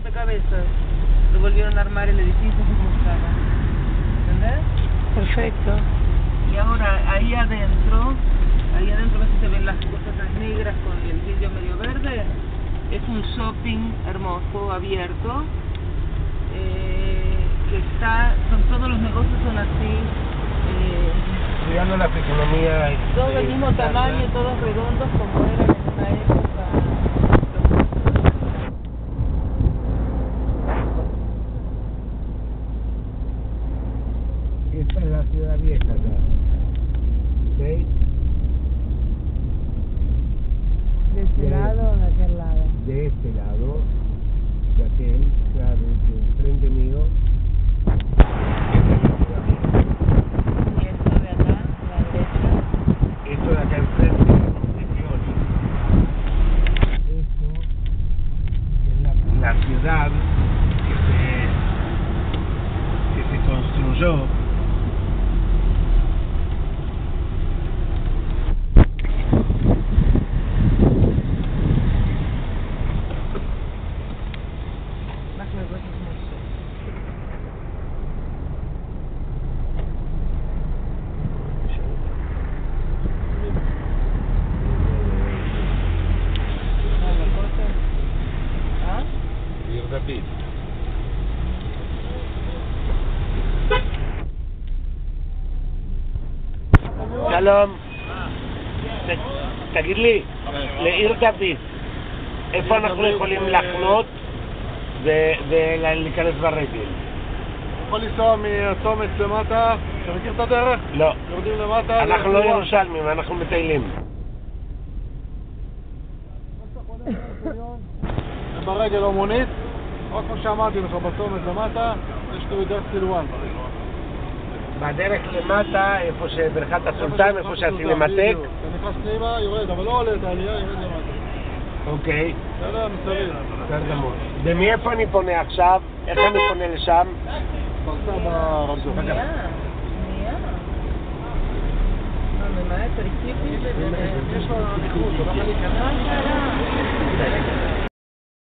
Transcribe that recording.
rompecabezas. Lo volvieron a armar el edificio como estaba. ¿Entendés? Perfecto. Y ahora ahí adentro ves que se ven las cosas negras con el vidrio medio verde. Es un shopping hermoso, abierto, que todos los negocios son así, cuidando la fisonomía. todos del mismo tamaño, todos redondos como eran en una época. Esta es la ciudad vieja acá. ¿Ok? ¿De este lado o de aquel lado? De este lado, de aquel, claro, de frente mío. Y esto de acá, a la derecha. Esto de acá enfrente de Fiori. Esto es la ciudad que se construyó. עיר דוד. שלום, תגיד לי, לעיר דוד, איפה אנחנו יכולים לחנות ולהיכנס ברגל? יכול לנסוע מהצומת למטה, אתה מכיר את הדרך? לא, יורדים למטה. אנחנו לא ירושלמים, אנחנו מטיילים. ברגל או מונית, או כמו שאמרתי לך, בצומת למטה, יש לו דרך סילואן. בדרך למטה, איפה שברכת הסולטן, איפה שהסינמטק. אתה נכנס פנימה, יורד, אבל לא עולה את העלייה, יורד למטה. אוקיי. בסדר, מסביב. בסדר גמור. ומאיפה אני פונה עכשיו? איך אני פונה לשם? פרסה ברמזור. שנייה. ממש, תרקיפי. יש לו נכות, הוא לא יכול להיכנס.